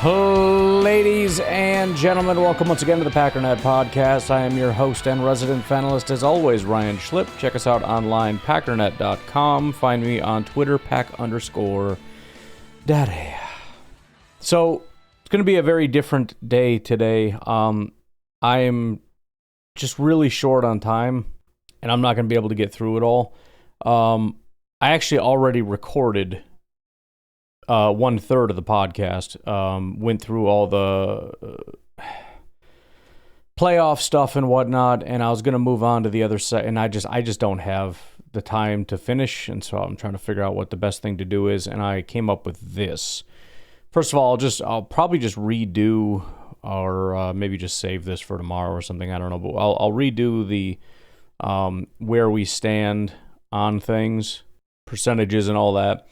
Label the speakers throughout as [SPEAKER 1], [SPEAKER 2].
[SPEAKER 1] Ladies and gentlemen, welcome once again to the Packernet Podcast. I am your host and resident fanalist, as always, Ryan Schlip. Check us out online, packernet.com. Find me on Twitter, pack_daddy. So, it's going to be a very different day today. I am just really short on time, and I'm not going to be able to get through it all. I actually already recorded 1/3 of the podcast, went through all the playoff stuff and whatnot, and I was going to move on to the other side, and I just don't have the time to finish, and so I'm trying to figure out what the best thing to do is, and I came up with this. First of all, I'll probably just redo, or maybe just save this for tomorrow or something, I don't know, but I'll redo the where we stand on things, percentages and all that.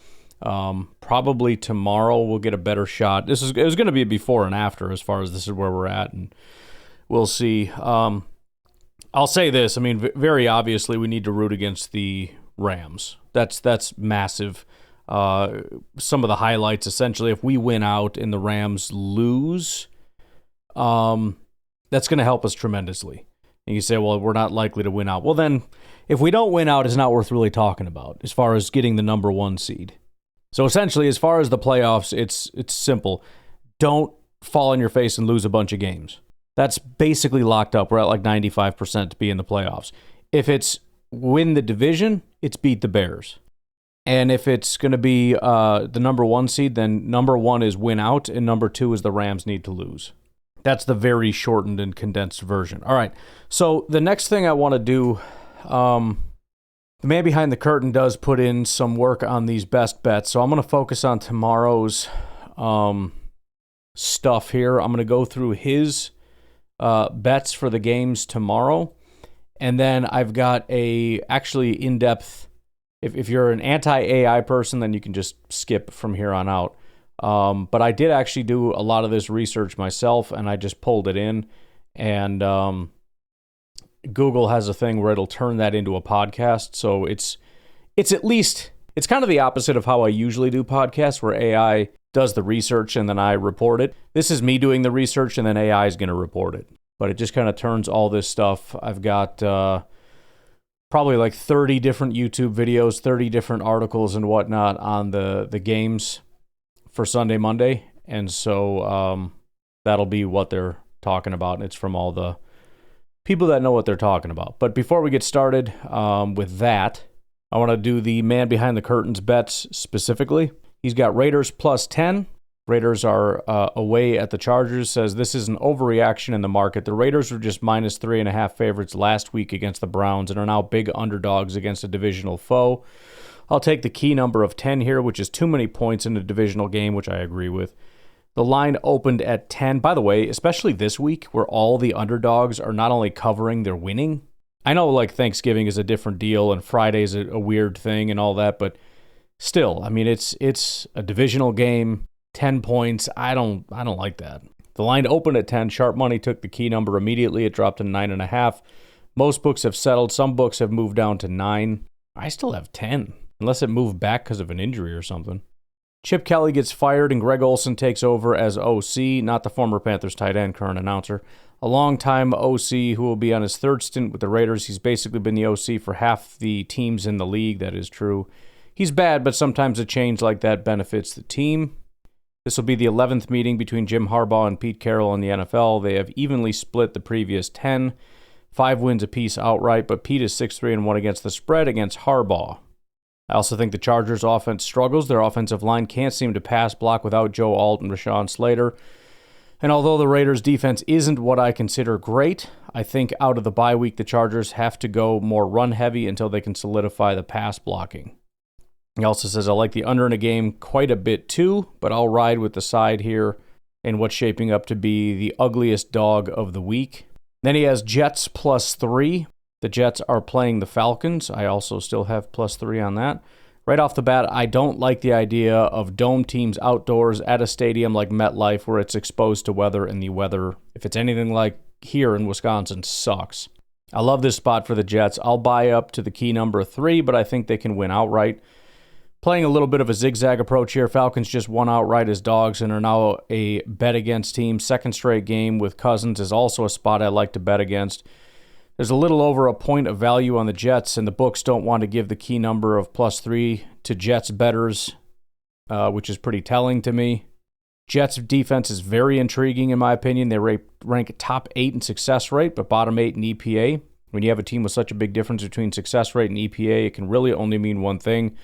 [SPEAKER 1] Probably tomorrow we'll get a better shot. It was going to be a before and after as far as this is where we're at, and we'll see. I'll say this. I mean, very obviously we need to root against the Rams. That's massive. Some of the highlights, essentially, if we win out and the Rams lose, that's going to help us tremendously. And you say, well, we're not likely to win out. Well, then, if we don't win out, it's not worth really talking about as far as getting the number one seed. So essentially, as far as the playoffs, it's simple. Don't fall on your face and lose a bunch of games. That's basically locked up. We're at like 95% to be in the playoffs. If it's win the division, it's beat the Bears. And if it's going to be the number one seed, then number one is win out, and number two is the Rams need to lose. That's the very shortened and condensed version. All right, so the next thing I want to do... The man behind the curtain does put in some work on these best bets, so I'm going to focus on tomorrow's stuff here. I'm going to go through his bets for the games tomorrow, and then I've got a actually in-depth, if you're an anti-AI person, then you can just skip from here on out. But I did actually do a lot of this research myself, and I just pulled it in, and Google has a thing where it'll turn that into a podcast. So it's at least, it's kind of the opposite of how I usually do podcasts, where AI does the research and then I report it. This is me doing the research and then AI is going to report it. But it just kind of turns all this stuff. I've got probably like 30 different YouTube videos, 30 different articles and whatnot on the games for Sunday, Monday. And so that'll be what they're talking about. And it's from all the people that know what they're talking about. But before we get started with that, I want to do the man behind the curtains bets specifically. He's got Raiders plus 10. Raiders are away at the Chargers. Says this is an overreaction in the market. The Raiders were just minus 3.5 favorites last week against the Browns and are now big underdogs against a divisional foe. I'll take the key number of 10 here, which is too many points in a divisional game, which I agree with. The line opened at 10. By the way, especially this week where all the underdogs are not only covering, they're winning. I know like Thanksgiving is a different deal and Friday's a weird thing and all that, but still, I mean, it's a divisional game, 10 points. I don't like that. The line opened at 10. Sharp money took the key number immediately. It dropped to 9.5. Most books have settled. Some books have moved down to 9. I still have 10, unless it moved back because of an injury or something. Chip Kelly gets fired and Greg Olsen takes over as OC, not the former Panthers tight end, current announcer. A long-time OC who will be on his third stint with the Raiders. He's basically been the OC for half the teams in the league. That is true. He's bad, but sometimes a change like that benefits the team. This will be the 11th meeting between Jim Harbaugh and Pete Carroll in the NFL. They have evenly split the previous 10, 5 wins apiece outright, but Pete is 6-3-1 against the spread against Harbaugh. I also think the Chargers' offense struggles. Their offensive line can't seem to pass block without Joe Alt and Rashawn Slater. And although the Raiders' defense isn't what I consider great, I think out of the bye week, the Chargers have to go more run-heavy until they can solidify the pass blocking. He also says, I like the under in a game quite a bit too, but I'll ride with the side here in what's shaping up to be the ugliest dog of the week. Then he has Jets plus 3. The Jets are playing the Falcons. I also still have plus 3 on that. Right off the bat, I don't like the idea of dome teams outdoors at a stadium like MetLife where it's exposed to weather, and the weather, if it's anything like here in Wisconsin, sucks. I love this spot for the Jets. I'll buy up to the key number 3, but I think they can win outright. Playing a little bit of a zigzag approach here. Falcons just won outright as dogs and are now a bet against team. Second straight game with Cousins is also a spot I like to bet against. There's a little over a point of value on the Jets, and the books don't want to give the key number of +3 to Jets bettors, which is pretty telling to me. Jets defense is very intriguing in my opinion. They rank top 8 in success rate, but bottom 8 in EPA. When you have a team with such a big difference between success rate and EPA, it can really only mean one thing.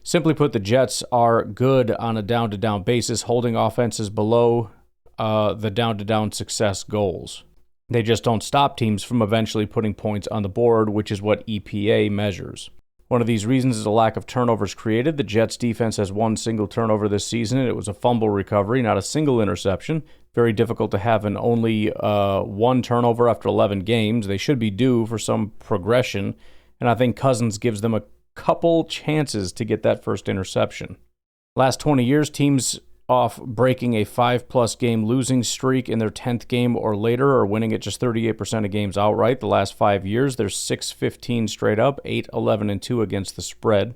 [SPEAKER 1] Simply put, the Jets are good on a down-to-down basis, holding offenses below the down-to-down success goals. They just don't stop teams from eventually putting points on the board, which is what EPA measures. One of these reasons is a lack of turnovers created. The Jets' defense has one single turnover this season, and it was a fumble recovery, not a single interception. Very difficult to have an only one turnover after 11 games. They should be due for some progression, and I think Cousins gives them a couple chances to get that first interception. Last 20 years, teams off breaking a 5+ game losing streak in their 10th game or later are winning at just 38% of games outright. The last 5 years, they're 6-15 straight up, 8-11-2 against the spread.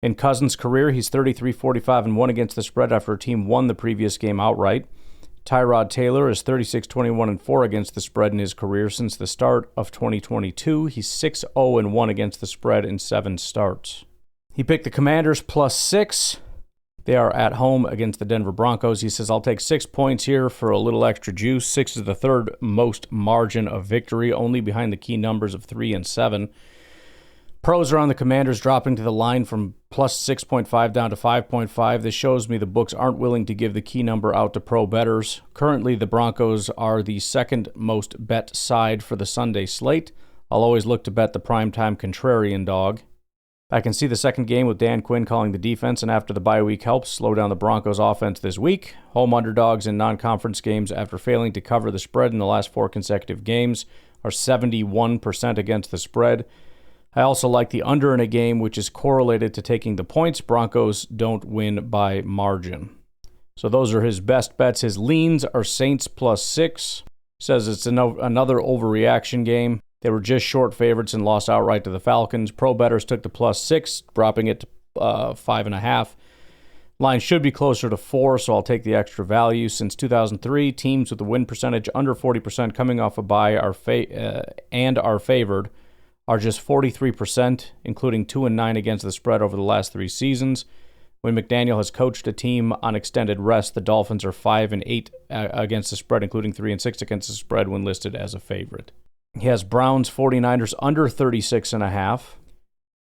[SPEAKER 1] In Cousins' career, he's 33-45-1 against the spread after a team won the previous game outright. Tyrod Taylor is 36-21-4 against the spread in his career since the start of 2022. He's 6-0-1 against the spread in 7 starts. He picked the Commanders +6. They are at home against the Denver Broncos. He says, I'll take 6 points here for a little extra juice. 6 is the third most margin of victory, only behind the key numbers of 3 and 7. Pros are on the Commanders, dropping to the line from +6.5 down to 5.5. This shows me the books aren't willing to give the key number out to pro bettors. Currently, the Broncos are the second most bet side for the Sunday slate. I'll always look to bet the primetime contrarian dog. I can see the second game with Dan Quinn calling the defense, and after the bye week helps slow down the Broncos' offense this week. Home underdogs in non-conference games after failing to cover the spread in the last 4 consecutive games are 71% against the spread. I also like the under in a game, which is correlated to taking the points. Broncos don't win by margin. So those are his best bets. His leans are Saints +6. Says it's another overreaction game. They were just short favorites and lost outright to the Falcons. Pro bettors took the +6, dropping it to 5.5. Line should be closer to 4, so I'll take the extra value. Since 2003, teams with a win percentage under 40% coming off a bye are favored are just 43%, including 2-9 against the spread over the last 3 seasons. When McDaniel has coached a team on extended rest, the Dolphins are 5-8 against the spread, including 3-6 against the spread when listed as a favorite. He has Browns 49ers under 36.5.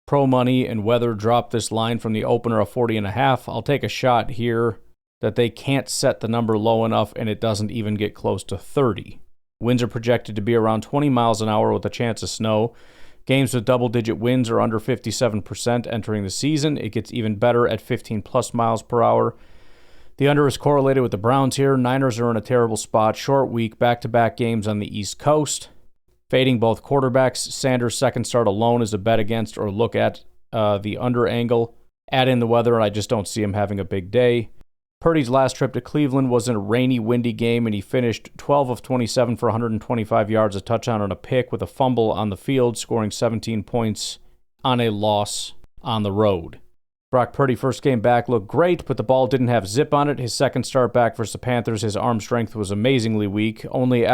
[SPEAKER 1] Pro Money and Weather dropped this line from the opener of 40.5. I'll take a shot here that they can't set the number low enough and it doesn't even get close to 30. Winds are projected to be around 20 miles an hour with a chance of snow. Games with double-digit winds are under 57% entering the season. It gets even better at 15+ miles per hour. The under is correlated with the Browns here. Niners are in a terrible spot. Short week, back-to-back games on the East Coast. Fading both quarterbacks. Sanders' second start alone is a bet against or look at the under angle. Add in the weather, and I just don't see him having a big day. Purdy's last trip to Cleveland was in a rainy, windy game, and he finished 12 of 27 for 125 yards, a touchdown, and a pick with a fumble on the field, scoring 17 points on a loss on the road. Brock Purdy, first game back, looked great, but the ball didn't have zip on it. His second start back versus the Panthers, his arm strength was amazingly weak. Only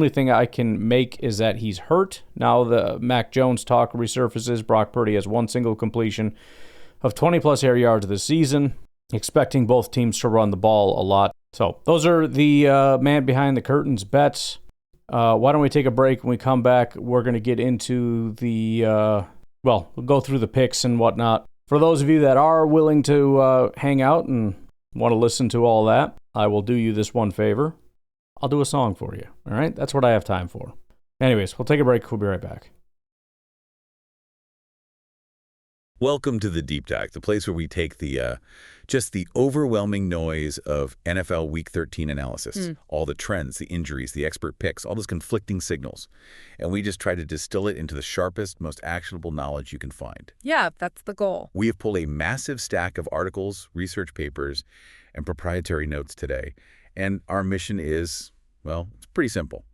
[SPEAKER 1] thing I can make is that he's hurt. Now the Mac Jones talk resurfaces. Brock Purdy has one single completion of 20+ air yards this season. Expecting both teams to run the ball a lot. So those are the man behind the curtains bets. Why don't we take a break? When we come back, we're going to get into we'll go through the picks and whatnot. For those of you that are willing to hang out and want to listen to all that, I will do you this one favor. I'll do a song for you. All right? That's what I have time for. Anyways, we'll take a break. We'll be right back.
[SPEAKER 2] Welcome to the Deep Dive, the place where we take the just the overwhelming noise of NFL Week 13 analysis, all the trends, the injuries, the expert picks, all those conflicting signals, and we just try to distill it into the sharpest, most actionable knowledge you can find.
[SPEAKER 3] Yeah, that's the goal.
[SPEAKER 2] We have pulled a massive stack of articles, research papers, and proprietary notes today, and our mission is, well, it's pretty simple.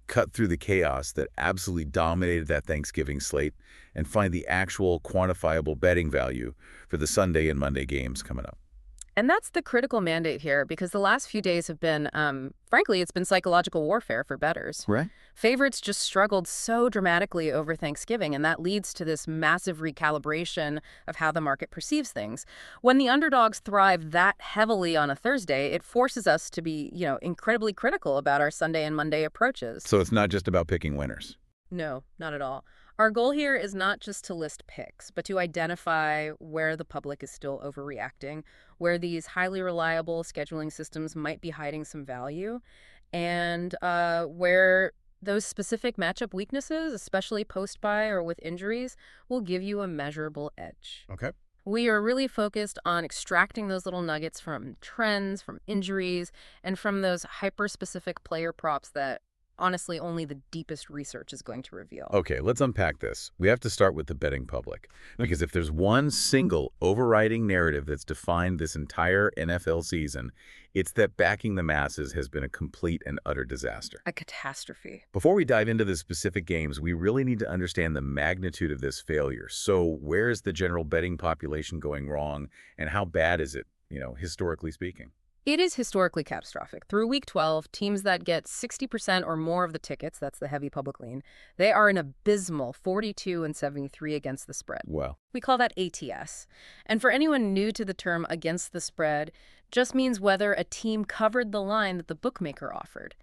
[SPEAKER 2] cut through the chaos that absolutely dominated that Thanksgiving slate and find the actual quantifiable betting value for the Sunday and Monday games coming up.
[SPEAKER 3] And that's the critical mandate here, because the last few days have been, frankly, it's been psychological warfare for bettors.
[SPEAKER 2] Right.
[SPEAKER 3] Favorites just struggled so dramatically over Thanksgiving, and that leads to this massive recalibration of how the market perceives things. When the underdogs thrive that heavily on a Thursday, it forces us to be, incredibly critical about our Sunday and Monday approaches.
[SPEAKER 2] So it's not just about picking winners.
[SPEAKER 3] No, not at all. Our goal here is not just to list picks, but to identify where the public is still overreacting, where these highly reliable scheduling systems might be hiding some value, and where those specific matchup weaknesses, especially post-buy or with injuries, will give you a measurable edge.
[SPEAKER 2] Okay.
[SPEAKER 3] We are really focused on extracting those little nuggets from trends, from injuries, and from those hyper-specific player props that honestly only the deepest research is going to reveal.
[SPEAKER 2] Okay, let's unpack this. We have to start with the betting public, because if there's one single overriding narrative that's defined this entire NFL season, it's that backing the masses has been a complete and utter disaster.
[SPEAKER 3] A catastrophe.
[SPEAKER 2] Before we dive into the specific games, we really need to understand the magnitude of this failure. So where is the general betting population going wrong, and how bad is it, historically speaking?
[SPEAKER 3] It is historically catastrophic. Through Week 12, teams that get 60% or more of the tickets, that's the heavy public lean, they are an abysmal 42-73 against the spread.
[SPEAKER 2] Wow.
[SPEAKER 3] We call that ATS. And for anyone new to the term against the spread, just means whether a team covered the line that the bookmaker offered.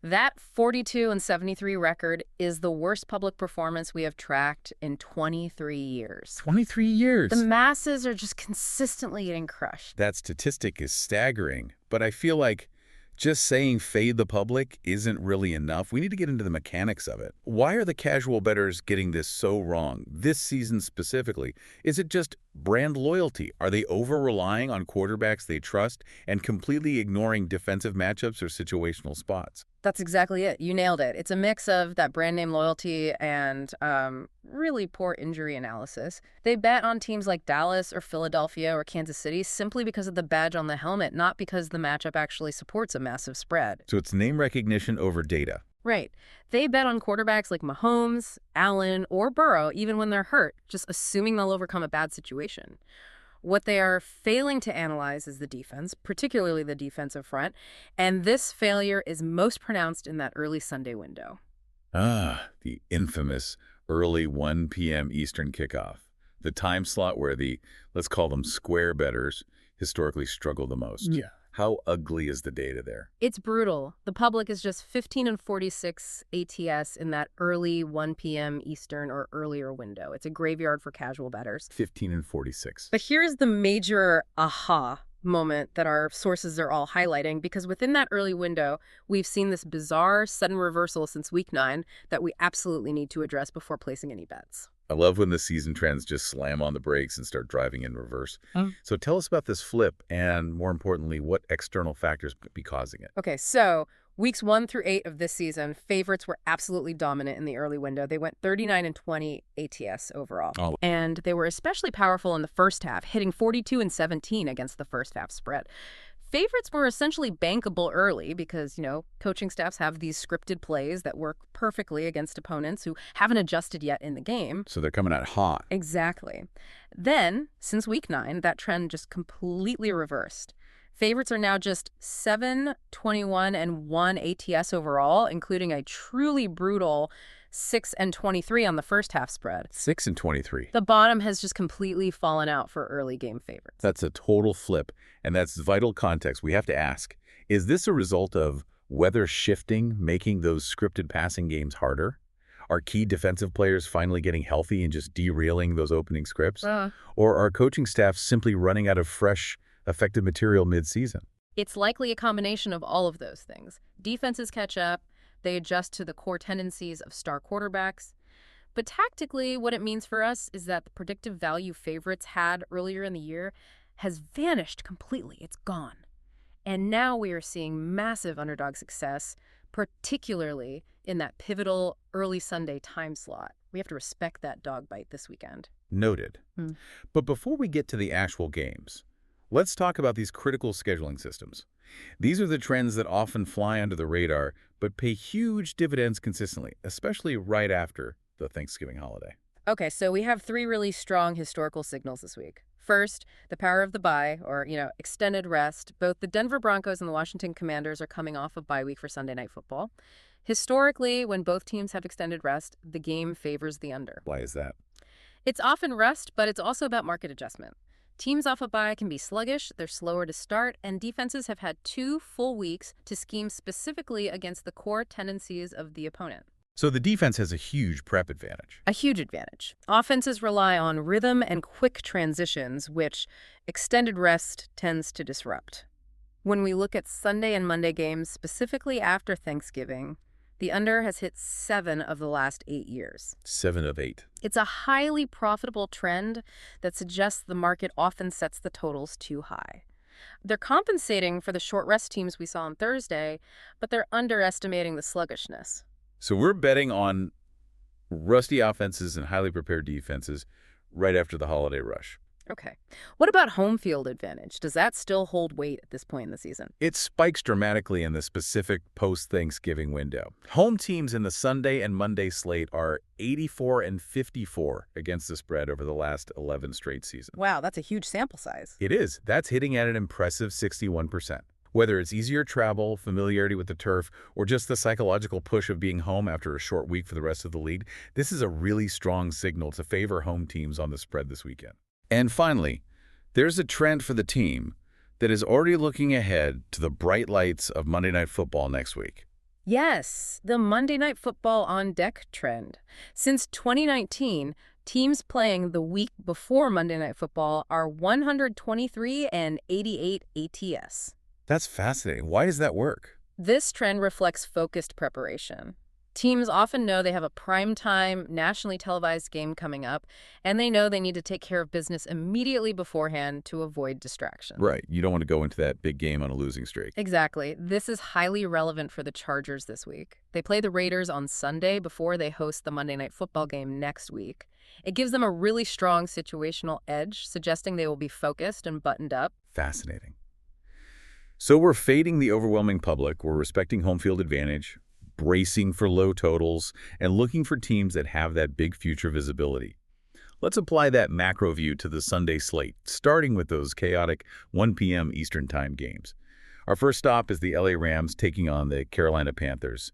[SPEAKER 3] That 42-73 record is the worst public performance we have tracked in 23 years.
[SPEAKER 2] 23 years?
[SPEAKER 3] The masses are just consistently getting crushed.
[SPEAKER 2] That statistic is staggering, but I feel like just saying fade the public isn't really enough. We need to get into the mechanics of it. Why are the casual bettors getting this so wrong, this season specifically? Is it just brand loyalty? Are they over-relying on quarterbacks they trust and completely ignoring defensive matchups or situational spots?
[SPEAKER 3] That's exactly it. You nailed it. It's a mix of that brand name loyalty and really poor injury analysis. They bet on teams like Dallas or Philadelphia or Kansas City simply because of the badge on the helmet, not because the matchup actually supports a massive spread.
[SPEAKER 2] So it's name recognition over data.
[SPEAKER 3] Right. They bet on quarterbacks like Mahomes, Allen, or Burrow even when they're hurt, just assuming they'll overcome a bad situation. What they are failing to analyze is the defense, particularly the defensive front, and this failure is most pronounced in that early Sunday window.
[SPEAKER 2] The infamous early 1 p.m. Eastern kickoff, the time slot where the, let's call them square bettors, historically struggle the most.
[SPEAKER 1] Yeah.
[SPEAKER 2] How ugly is the data there?
[SPEAKER 3] It's brutal. The public is just 15-46 ATS in that early 1 p.m. Eastern or earlier window. It's a graveyard for casual bettors.
[SPEAKER 2] 15-46.
[SPEAKER 3] But here's the major aha moment that our sources are all highlighting, because within that early window, we've seen this bizarre sudden reversal since Week 9 that we absolutely need to address before placing any bets.
[SPEAKER 2] I love when the season trends just slam on the brakes and start driving in reverse. So tell us about this flip and, more importantly, what external factors could be causing it.
[SPEAKER 3] Okay, so Weeks 1 through 8 of this season, favorites were absolutely dominant in the early window. They went 39-20 ATS overall.
[SPEAKER 2] Oh.
[SPEAKER 3] And they were especially powerful in the first half, hitting 42-17 against the first half spread. Favorites were essentially bankable early because, coaching staffs have these scripted plays that work perfectly against opponents who haven't adjusted yet in the game.
[SPEAKER 2] So they're coming out hot.
[SPEAKER 3] Exactly. Then, since Week 9, that trend just completely reversed. Favorites are now just 7-21-1 ATS overall, including a truly brutal 6-23 on the first half spread.
[SPEAKER 2] 6-23.
[SPEAKER 3] The bottom has just completely fallen out for early game favorites.
[SPEAKER 2] That's a total flip, and that's vital context. We have to ask, is this a result of weather shifting, making those scripted passing games harder? Are key defensive players finally getting healthy and just derailing those opening scripts? Or are coaching staffs simply running out of fresh, effective material mid-season?
[SPEAKER 3] It's likely a combination of all of those things. Defenses catch up. They adjust to the core tendencies of star quarterbacks. But tactically, what it means for us is that the predictive value favorites had earlier in the year has vanished completely. It's gone. And now we are seeing massive underdog success, particularly in that pivotal early Sunday time slot. We have to respect that dog bite this weekend.
[SPEAKER 2] Noted. But before we get to the actual games, let's talk about these critical scheduling systems. These are the trends that often fly under the radar, but pay huge dividends consistently, especially right after the Thanksgiving holiday.
[SPEAKER 3] Okay, so we have three really strong historical signals this week. First, the power of the bye, or, extended rest. Both the Denver Broncos and the Washington Commanders are coming off of bye week for Sunday Night Football. Historically, when both teams have extended rest, the game favors the under.
[SPEAKER 2] Why is that?
[SPEAKER 3] It's often rest, but it's also about market adjustment. Teams off a bye can be sluggish, they're slower to start, and defenses have had 2 full weeks to scheme specifically against the core tendencies of the opponent.
[SPEAKER 2] So the defense has a huge prep advantage.
[SPEAKER 3] A huge advantage. Offenses rely on rhythm and quick transitions, which extended rest tends to disrupt. When we look at Sunday and Monday games, specifically after Thanksgiving, the under has hit 7 of the last 8 years.
[SPEAKER 2] 7 of 8.
[SPEAKER 3] It's a highly profitable trend that suggests the market often sets the totals too high. They're compensating for the short rest teams we saw on Thursday, but they're underestimating the sluggishness.
[SPEAKER 2] So we're betting on rusty offenses and highly prepared defenses right after the holiday rush.
[SPEAKER 3] Okay. What about home field advantage? Does that still hold weight at this point in the season?
[SPEAKER 2] It spikes dramatically in the specific post-Thanksgiving window. Home teams in the Sunday and Monday slate are 84 and 54 against the spread over the last 11 straight seasons.
[SPEAKER 3] Wow, that's a huge sample size.
[SPEAKER 2] It is. That's hitting at an impressive 61%. Whether it's easier travel, familiarity with the turf, or just the psychological push of being home after a short week for the rest of the league, this is a really strong signal to favor home teams on the spread this weekend. And finally, there's a trend for the team that is already looking ahead to the bright lights of Monday Night Football next week.
[SPEAKER 3] Yes, the Monday Night Football on deck trend. Since 2019, teams playing the week before Monday Night Football are 123 and 88 ATS.
[SPEAKER 2] That's fascinating. Why does that work?
[SPEAKER 3] This trend reflects focused preparation. Teams often know they have a primetime, nationally televised game coming up, and they know they need to take care of business immediately beforehand to avoid distraction.
[SPEAKER 2] Right. You don't want to go into that big game on a losing streak.
[SPEAKER 3] Exactly. This is highly relevant for the Chargers this week. They play the Raiders on Sunday before they host the Monday Night Football game next week. It gives them a really strong situational edge, suggesting they will be focused and buttoned up.
[SPEAKER 2] Fascinating. So we're fading the overwhelming public, we're respecting home field advantage, bracing for low totals, and looking for teams that have that big future visibility. Let's apply that macro view to the Sunday slate, starting with those chaotic 1 p.m. Eastern Time games. Our first stop is the LA Rams taking on the Carolina Panthers.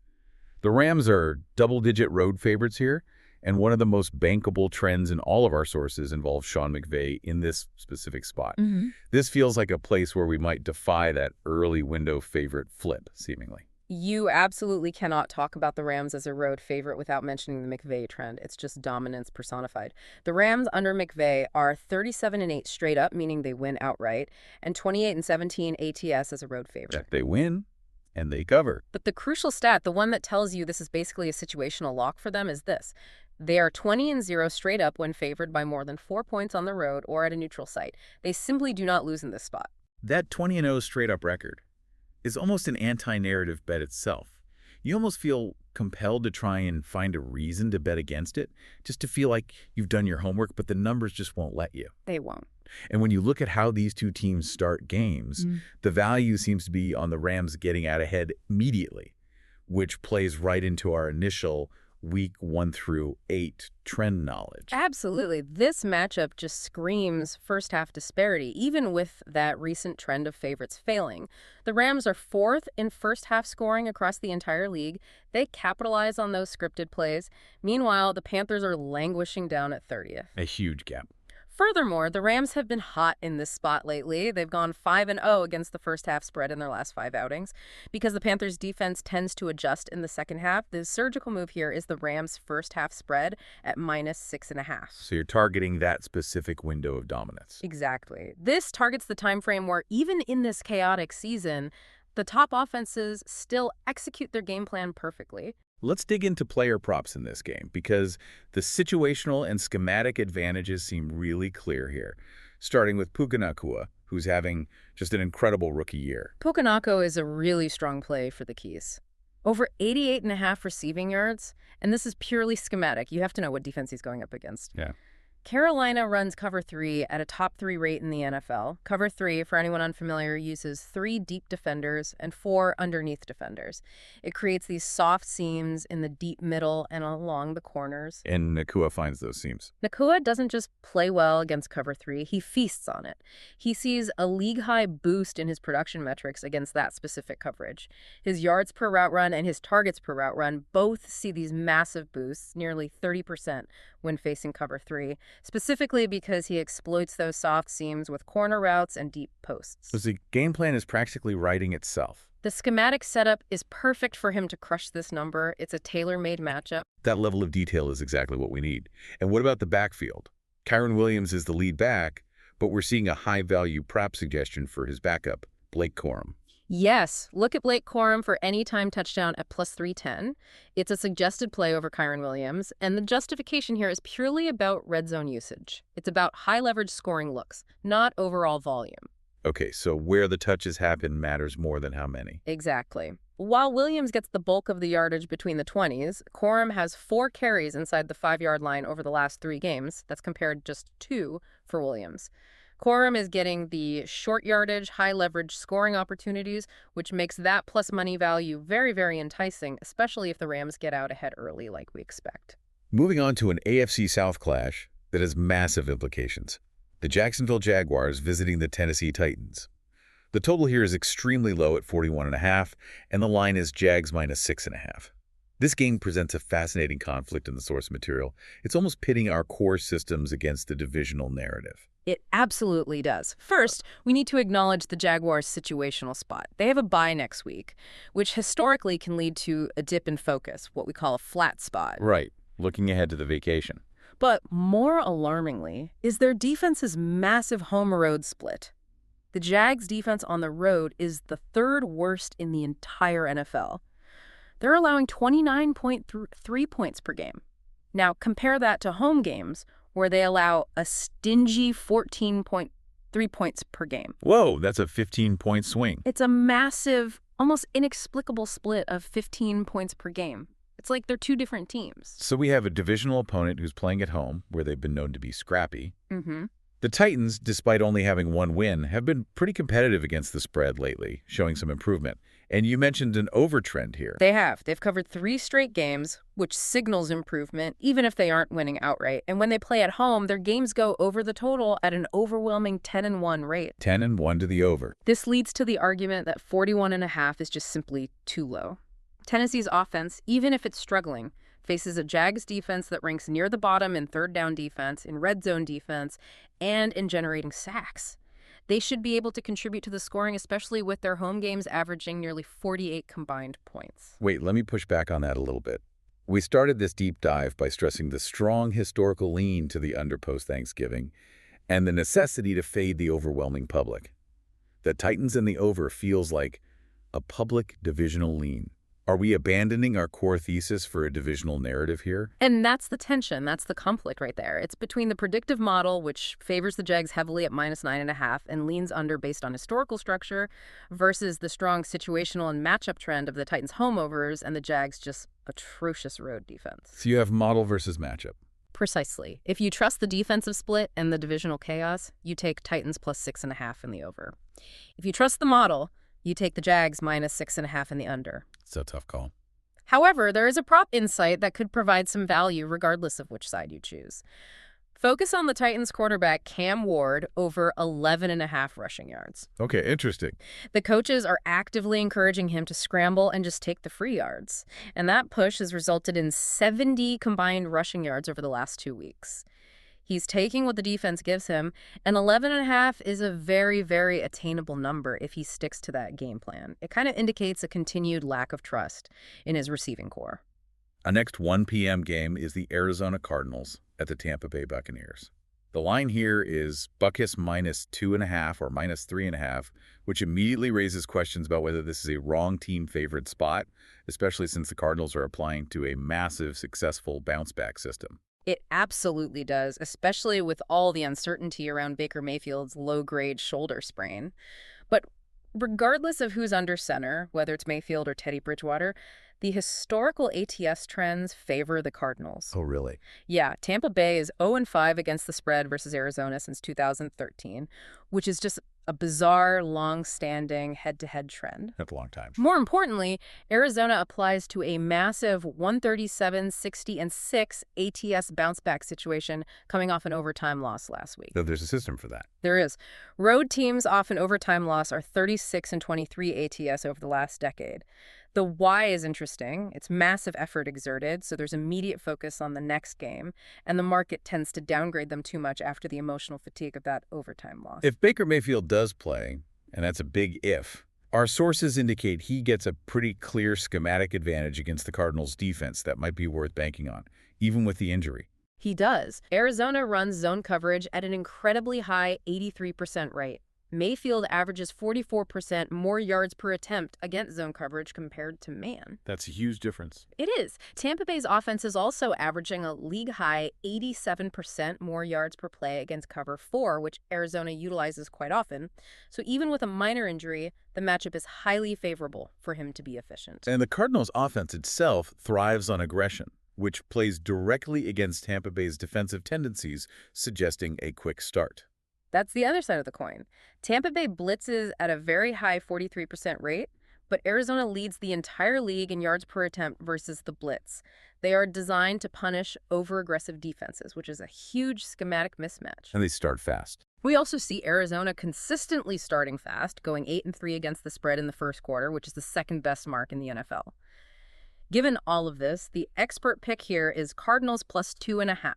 [SPEAKER 2] The Rams are double-digit road favorites here, and one of the most bankable trends in all of our sources involves Sean McVay in this specific spot. This feels like a place where we might defy that early window favorite flip, seemingly.
[SPEAKER 3] You absolutely cannot talk about the Rams as a road favorite without mentioning the McVay trend. It's just dominance personified. The Rams under McVay are 37-8 straight up, meaning they win outright, and 28-17 ATS as a road favorite.
[SPEAKER 2] They win, and they cover.
[SPEAKER 3] But the crucial stat, the one that tells you this is basically a situational lock for them, is this. They are 20-0 straight up when favored by more than 4 points on the road or at a neutral site. They simply do not lose in this spot.
[SPEAKER 2] That 20-0 straight-up record is almost an anti-narrative bet itself. You almost feel compelled to try and find a reason to bet against it, just to feel like you've done your homework, but the numbers just won't let you.
[SPEAKER 3] They won't.
[SPEAKER 2] And when you look at how these two teams start games, the value seems to be on the Rams getting out ahead immediately, which plays right into our initial week 1 through 8 trend knowledge.
[SPEAKER 3] Absolutely. This matchup just screams first half disparity, even with that recent trend of favorites failing. The Rams are 4th in first half scoring across the entire league. They capitalize on those scripted plays. Meanwhile, the Panthers are languishing down at 30th.
[SPEAKER 2] A huge gap.
[SPEAKER 3] Furthermore, the Rams have been hot in this spot lately. They've gone 5-0 against the first half spread in their last 5 outings. Because the Panthers' defense tends to adjust in the second half, the surgical move here is the Rams' first half spread at -6.5.
[SPEAKER 2] So you're targeting that specific window of dominance.
[SPEAKER 3] Exactly. This targets the time frame where even in this chaotic season, the top offenses still execute their game plan perfectly.
[SPEAKER 2] Let's dig into player props in this game because the situational and schematic advantages seem really clear here, starting with Puka Nacua, who's having just an incredible rookie year.
[SPEAKER 3] Puka Nacua is a really strong play for the Keys. Over 88.5 receiving yards, and this is purely schematic. You have to know what defense he's going up against.
[SPEAKER 2] Yeah.
[SPEAKER 3] Carolina runs cover 3 at a top 3 rate in the NFL. Cover 3, for anyone unfamiliar, uses 3 deep defenders and 4 underneath defenders. It creates these soft seams in the deep middle and along the corners.
[SPEAKER 2] And Nakua finds those seams.
[SPEAKER 3] Nakua doesn't just play well against cover 3, he feasts on it. He sees a league-high boost in his production metrics against that specific coverage. His yards per route run and his targets per route run both see these massive boosts, nearly 30% when facing cover 3, specifically because he exploits those soft seams with corner routes and deep posts.
[SPEAKER 2] So the game plan is practically writing itself.
[SPEAKER 3] The schematic setup is perfect for him to crush this number. It's a tailor-made matchup.
[SPEAKER 2] That level of detail is exactly what we need. And what about the backfield? Kyren Williams is the lead back, but we're seeing a high-value prop suggestion for his backup, Blake Corum.
[SPEAKER 3] Yes, look at Blake Corum for anytime touchdown at plus 310. It's a suggested play over Kyren Williams, and the justification here is purely about red zone usage. It's about high-leverage scoring looks, not overall volume.
[SPEAKER 2] Okay, so where the touches happen matters more than how many.
[SPEAKER 3] Exactly. While Williams gets the bulk of the yardage between the 20s, Corum has 4 carries inside the 5-yard line over the last 3 games. That's compared just 2 for Williams. Corum is getting the short yardage, high leverage scoring opportunities, which makes that plus money value very, very enticing, especially if the Rams get out ahead early like we expect.
[SPEAKER 2] Moving on to an AFC South clash that has massive implications. The Jacksonville Jaguars visiting the Tennessee Titans. The total here is extremely low at 41.5, and the line is Jags minus 6.5. This game presents a fascinating conflict in the source material. It's almost pitting our core systems against the divisional narrative.
[SPEAKER 3] It absolutely does. First, we need to acknowledge the Jaguars' situational spot. They have a bye next week, which historically can lead to a dip in focus, what we call a flat spot.
[SPEAKER 2] Right, looking ahead to the vacation.
[SPEAKER 3] But more alarmingly is their defense's massive home-road split. The Jags' defense on the road is the 3rd worst in the entire NFL. They're allowing 29.3 points per game. Now, compare that to home games, where they allow a stingy 14.3 points per game.
[SPEAKER 2] Whoa, that's a 15-point swing.
[SPEAKER 3] It's a massive, almost inexplicable split of 15 points per game. It's like they're 2 different teams.
[SPEAKER 2] So we have a divisional opponent who's playing at home, where they've been known to be scrappy.
[SPEAKER 3] Mm-hmm.
[SPEAKER 2] The Titans, despite only having 1 win, have been pretty competitive against the spread lately, showing some improvement. And you mentioned an overtrend here.
[SPEAKER 3] They have. They've covered 3 straight games, which signals improvement, even if they aren't winning outright. And when they play at home, their games go over the total at an overwhelming 10-1 rate.
[SPEAKER 2] 10-1 to the over.
[SPEAKER 3] This leads to the argument that 41.5 is just simply too low. Tennessee's offense, even if it's struggling, faces a Jags defense that ranks near the bottom in third down defense, in red zone defense, and in generating sacks. They should be able to contribute to the scoring, especially with their home games averaging nearly 48 combined points.
[SPEAKER 2] Wait, let me push back on that a little bit. We started this deep dive by stressing the strong historical lean to the under post-Thanksgiving and the necessity to fade the overwhelming public. The Titans and the over feels like a public divisional lean. Are we abandoning our core thesis for a divisional narrative here?
[SPEAKER 3] And that's the tension. That's the conflict right there. It's between the predictive model, which favors the Jags heavily at minus 9.5 and leans under based on historical structure, versus the strong situational and matchup trend of the Titans' homeovers and the Jags' just atrocious road defense.
[SPEAKER 2] So you have model versus matchup.
[SPEAKER 3] Precisely. If you trust the defensive split and the divisional chaos, you take Titans plus 6.5 in the over. If you trust the model, you take the Jags minus 6.5 in the under.
[SPEAKER 2] It's a tough call.
[SPEAKER 3] However, there is a prop insight that could provide some value regardless of which side you choose. Focus on the Titans quarterback Cam Ward over 11.5 rushing yards.
[SPEAKER 2] Okay, interesting.
[SPEAKER 3] The coaches are actively encouraging him to scramble and just take the free yards. And that push has resulted in 70 combined rushing yards over the last 2 weeks. He's taking what the defense gives him, and 11.5 is a very, very attainable number if he sticks to that game plan. It kind of indicates a continued lack of trust in his receiving core.
[SPEAKER 2] Our next 1 p.m. game is the Arizona Cardinals at the Tampa Bay Buccaneers. The line here is Buckus minus 2.5 or minus 3.5, which immediately raises questions about whether this is a wrong team favorite spot, especially since the Cardinals are applying to a massive, successful bounce-back system.
[SPEAKER 3] It absolutely does, especially with all the uncertainty around Baker Mayfield's low-grade shoulder sprain. But Regardless of who's under center, whether it's Mayfield or Teddy Bridgewater, the historical ATS trends favor the Cardinals.
[SPEAKER 2] Oh, really?
[SPEAKER 3] Yeah, Tampa Bay is 0-5 against the spread versus Arizona since 2013, which is just a bizarre, long-standing head-to-head trend.
[SPEAKER 2] That's a long time.
[SPEAKER 3] More importantly, Arizona applies to a massive 137, 60, and 6 ATS bounce-back situation coming off an overtime loss last week.
[SPEAKER 2] So there's a system for that.
[SPEAKER 3] There is. Road teams off an overtime loss are 36 and 23 ATS over the last decade. The why is interesting. It's massive effort exerted, so there's immediate focus on the next game, and the market tends to downgrade them too much after the emotional fatigue of that overtime loss.
[SPEAKER 2] If Baker Mayfield does play, and that's a big if, our sources indicate he gets a pretty clear schematic advantage against the Cardinals' defense that might be worth banking on, even with the injury.
[SPEAKER 3] He does. Arizona runs zone coverage at an incredibly high 83% rate. Mayfield averages 44% more yards per attempt against zone coverage compared to man.
[SPEAKER 2] That's a huge difference.
[SPEAKER 3] It is. Tampa Bay's offense is also averaging a league-high 87% more yards per play against cover 4, which Arizona utilizes quite often. So even with a minor injury, the matchup is highly favorable for him to be efficient.
[SPEAKER 2] And the Cardinals' offense itself thrives on aggression, which plays directly against Tampa Bay's defensive tendencies, suggesting a quick start.
[SPEAKER 3] That's the other side of the coin. Tampa Bay blitzes at a very high 43% rate, but Arizona leads the entire league in yards per attempt versus the blitz. They are designed to punish over-aggressive defenses, which is a huge schematic mismatch.
[SPEAKER 2] And they start fast.
[SPEAKER 3] We also see Arizona consistently starting fast, going 8-3 against the spread in the first quarter, which is the second best mark in the NFL. Given all of this, the expert pick here is Cardinals plus 2.5.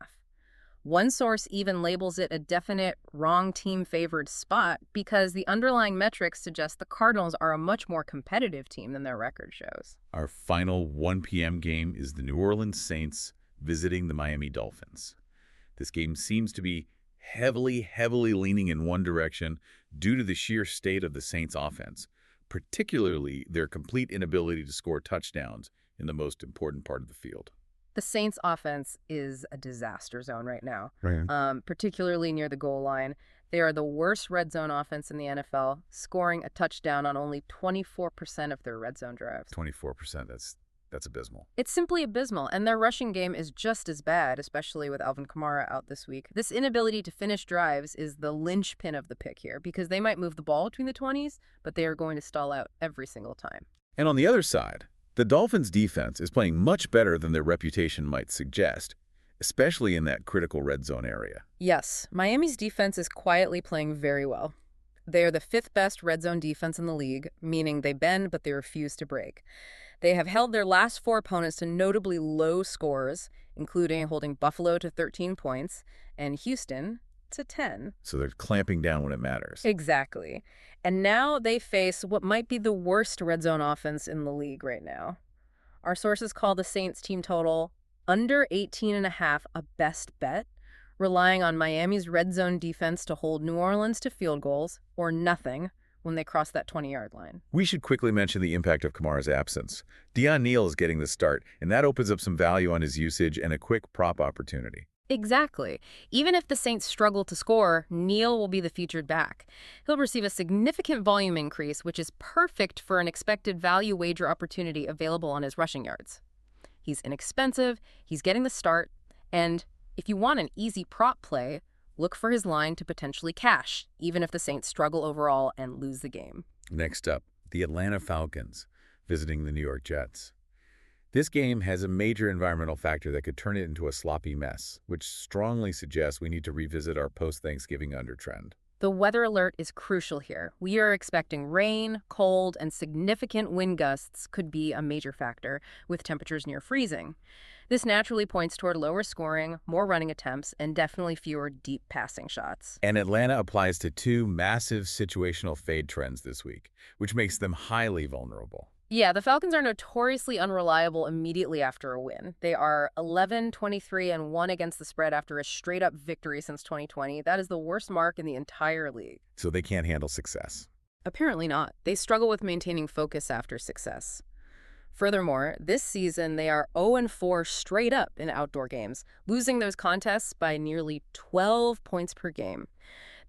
[SPEAKER 3] One source even labels it a definite wrong team favored spot because the underlying metrics suggest the Cardinals are a much more competitive team than their record shows.
[SPEAKER 2] Our final 1 p.m. game is the New Orleans Saints visiting the Miami Dolphins. This game seems to be heavily leaning in one direction due to the sheer state of the Saints' offense, particularly their complete inability to score touchdowns in the most important part of the field.
[SPEAKER 3] The Saints' offense is a disaster zone right now,
[SPEAKER 2] Right.
[SPEAKER 3] particularly near the goal line. They are the worst red zone offense in the NFL, scoring a touchdown on only 24% of their red zone drives.
[SPEAKER 2] 24%, that's abysmal.
[SPEAKER 3] It's simply abysmal, and their rushing game is just as bad, especially with Alvin Kamara out this week. This inability to finish drives is the linchpin of the pick here, because they might move the ball between the 20s, but they are going to stall out every single time.
[SPEAKER 2] And on the other side, the Dolphins' defense is playing much better than their reputation might suggest, especially in that critical red zone area.
[SPEAKER 3] Yes, Miami's defense is quietly playing very well. They are the 5th best red zone defense in the league, meaning they bend but they refuse to break. They have held their last 4 opponents to notably low scores, including holding Buffalo to 13 points and Houston to 10.
[SPEAKER 2] So they're clamping down when it matters.
[SPEAKER 3] Exactly. And now they face what might be the worst red zone offense in the league right now. Our sources call the Saints team total under 18.5 a best bet, relying on Miami's red zone defense to hold New Orleans to field goals or nothing when they cross that 20-yard line.
[SPEAKER 2] We should quickly mention the impact of Kamara's absence. Deion Neal is getting the start, and that opens up some value on his usage and a quick prop opportunity.
[SPEAKER 3] Exactly. Even if the Saints struggle to score, Neal will be the featured back. He'll receive a significant volume increase, which is perfect for an expected value wager opportunity available on his rushing yards. He's inexpensive, he's getting the start, and if you want an easy prop play, look for his line to potentially cash, even if the Saints struggle overall and lose the game.
[SPEAKER 2] Next up, the Atlanta Falcons visiting the New York Jets. This game has a major environmental factor that could turn it into a sloppy mess, which strongly suggests we need to revisit our post-Thanksgiving undertrend.
[SPEAKER 3] The weather alert is crucial here. We are expecting rain, cold, and significant wind gusts could be a major factor, with temperatures near freezing. This naturally points toward lower scoring, more running attempts, and definitely fewer deep passing shots.
[SPEAKER 2] And Atlanta applies to 2 massive situational fade trends this week, which makes them highly vulnerable.
[SPEAKER 3] Yeah, the Falcons are notoriously unreliable immediately after a win. They are 11-23-1 against the spread after a straight-up victory since 2020. That is the worst mark in the entire league.
[SPEAKER 2] So they can't handle success.
[SPEAKER 3] Apparently not. They struggle with maintaining focus after success. Furthermore, this season they are 0-4 straight up in outdoor games, losing those contests by nearly 12 points per game.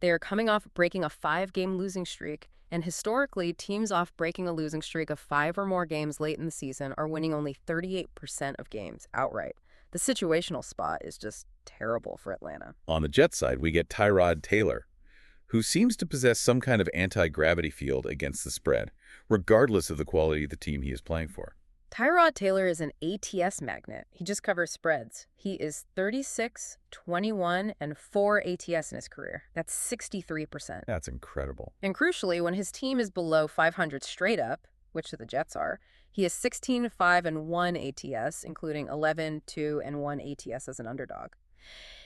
[SPEAKER 3] They are coming off breaking a 5-game losing streak, And historically, teams off breaking a losing streak of 5 or more games late in the season are winning only 38% of games outright. The situational spot is just terrible for Atlanta.
[SPEAKER 2] On the Jets side, we get Tyrod Taylor, who seems to possess some kind of anti-gravity field against the spread, regardless of the quality of the team he is playing for.
[SPEAKER 3] Tyrod Taylor is an ATS magnet. He just covers spreads. He is 36, 21, and 4 ATS in his career. That's 63%.
[SPEAKER 2] That's incredible.
[SPEAKER 3] And crucially, when his team is below 500 straight up, which the Jets are, he is 16, 5, and 1 ATS, including 11, 2, and 1 ATS as an underdog.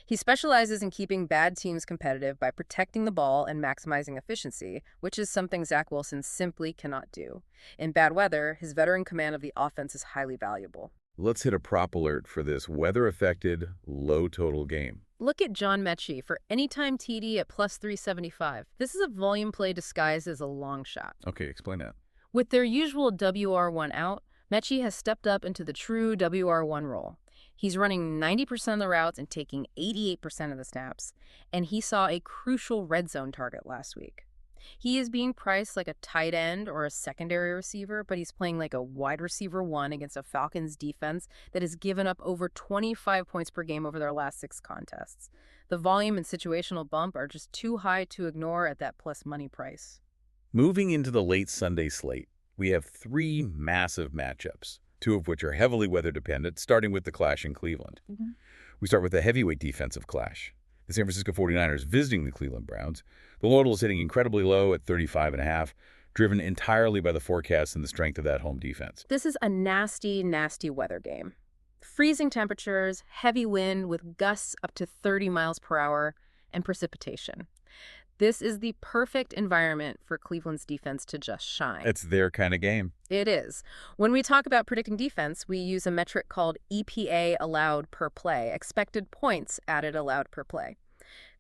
[SPEAKER 3] He specializes in keeping bad teams competitive by protecting the ball and maximizing efficiency, which is something Zach Wilson simply cannot do. In bad weather, his veteran command of the offense is highly valuable.
[SPEAKER 2] Let's hit a prop alert for this weather-affected, low-total game.
[SPEAKER 3] Look at John Mechie for anytime TD at plus 375. This is a volume play disguised as a long shot.
[SPEAKER 2] Okay, explain that.
[SPEAKER 3] With their usual WR1 out, Mechie has stepped up into the true WR1 role. He's running 90% of the routes and taking 88% of the snaps, and he saw a crucial red zone target last week. He is being priced like a tight end or a secondary receiver, but he's playing like a wide receiver 1 against a Falcons defense that has given up over 25 points per game over their last 6 contests. The volume and situational bump are just too high to ignore at that plus money price.
[SPEAKER 2] Moving into the late Sunday slate, we have 3 massive matchups, 2 of which are heavily weather-dependent, starting with the clash in Cleveland. We start with the heavyweight defensive clash. The San Francisco 49ers visiting the Cleveland Browns. The total is hitting incredibly low at 35.5, driven entirely by the forecast and the strength of that home defense.
[SPEAKER 3] This is a nasty, nasty weather game. Freezing temperatures, heavy wind with gusts up to 30 miles per hour, and precipitation. This is the perfect environment for Cleveland's defense to just shine.
[SPEAKER 2] It's their kind of game.
[SPEAKER 3] It is. When we talk about predicting defense, we use a metric called EPA allowed per play, expected points added allowed per play.